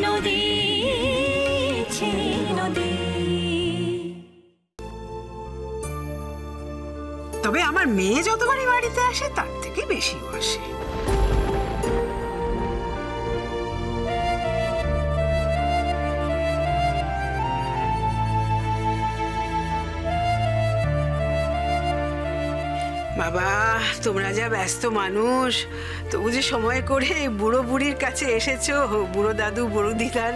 নদী নদী। তবে আমার মেয়ে যতবারই বাড়িতে আসে তার থেকে বেশিও আসে। বাবা, তোমরা যা ব্যস্ত মানুষ, তবু যে সময় করে বুড়ো বুড়ির কাছে এসেছো, বুড়ো দাদু বুড়ো দিদার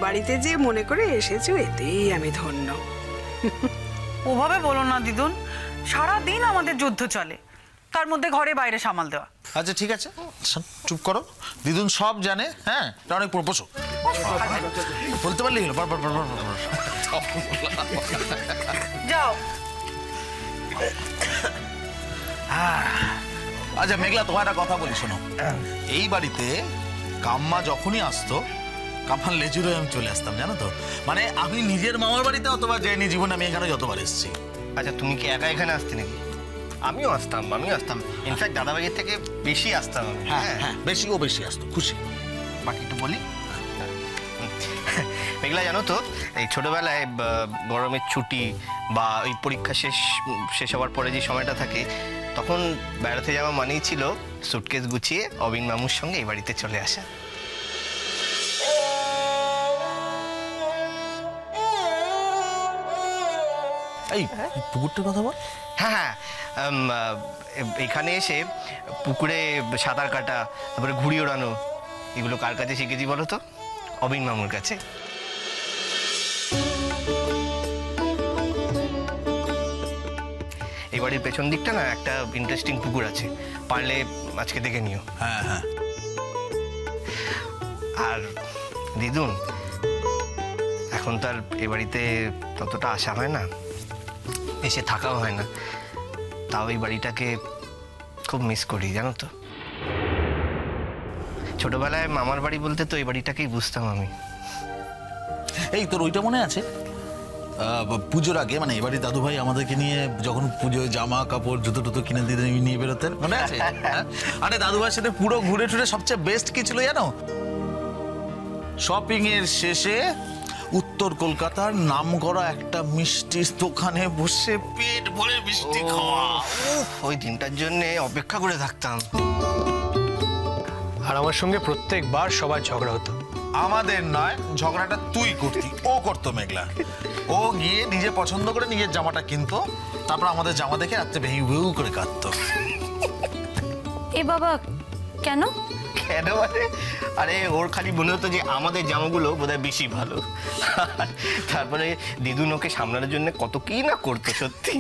বাড়িতে যে মনে করে এসেছো, এতেই আমি ধন্য। ওভাবে বলো না দিদুন, সারাদিন আমাদের যুদ্ধ চলে, তার মধ্যে ঘরে বাইরে সামাল দেওয়া। আচ্ছা ঠিক আছে, চুপ করো, দিদুন সব জানে। হ্যাঁ, অনেক বসো, বলতে পারলেই হলো। যাও। আচ্ছা মেঘলা, তোমার একটা কথা বলি শোনো। এই বাড়িতে কাম্মা যখনই আসতো, কাম্মার লেজুরে আমি চলে আসতাম, জানো তো। মানে আমি নিজের মামার বাড়িতে অতবার যাইনি জীবনে, আমি এখানে যতবার এসেছি। আচ্ছা তুমি কি একা এখানে আসতে নাকি? আমিও আসতাম। ইনফ্যাক্ট দাদাবাড়ির থেকে বেশি আসতাম আমি। হ্যাঁ হ্যাঁ, বেশি আসতো, খুশি। বাকি একটু বলি। মেঘলা, জানো তো এই ছোটবেলায় গরমের ছুটি বা ওই পরীক্ষা শেষ হওয়ার পরে যে সময়টা থাকে, তখন বেড়াতে যাওয়া মানেই ছিল সুটকেস গুছিয়ে অবিন মামুর সঙ্গে এই বাড়িতে চলে আসা। এই পুকুরটার কথা বল। হ্যাঁ, এখানে এসে পুকুরে সাঁতার কাটা, তারপরে ঘুড়ি ওড়ানো, এগুলো কার কাছে শিখেছি বলো তো? অবিন মামুর কাছে। এই বাড়ির পেছন দিকটা না একটা ইন্টারেস্টিং পুকুর আছে, পারলে আজকে দেখে নিও। হ্যাঁ হ্যাঁ। আর দিদুন, এখন তো আর এ বাড়িতে ততটা আসা হয় না, এসে থাকাও হয় না, তাও এই বাড়িটাকে খুব মিস করি, জানো তো। ছোটবেলায় মামার বাড়ি বলতে তো এই বাড়িটাকেই বুঝতাম আমি। এই তোর ওইটা মনে আছে পুজোর আগে, মানে এবারে দাদু ভাই আমাদেরকে নিয়ে যখন পুজোয় জামা কাপড় জুতো টুতো কিনে দিতে নিয়ে বেরোতেন, মনে আছে? আরে দাদু ভাইয়ের সাথে পুরো ঘুরে টুরে সবচেয়ে বেস্ট কি ছিল জানো? শপিং এর শেষে উত্তর কলকাতার নামকরা একটা মিষ্টির দোকানে বসে পেট ভরে মিষ্টি খাওয়া। ওই দিনটার জন্য অপেক্ষা করে থাকতাম। আর আমার সঙ্গে প্রত্যেকবার সবার ঝগড়া হতো। আমাদের নয়, ঝগড়াটা তুই করতি, ও করতো মেঘলা। ও গিয়ে নিজে পছন্দ করে নিজের জামাটা কিনতো, তারপর আমাদের জামা দেখে রাত্রে ভেউ ভেউ করে কাঁদতো। এ বাবা, কেন? কেন মানে, আরে ওর খালি মনে হতো যে আমাদের জামাগুলো বোধহয় বেশি ভালো। তারপরে দিদুন ওকে সামলানোর জন্য কত কি না করতো সত্যি।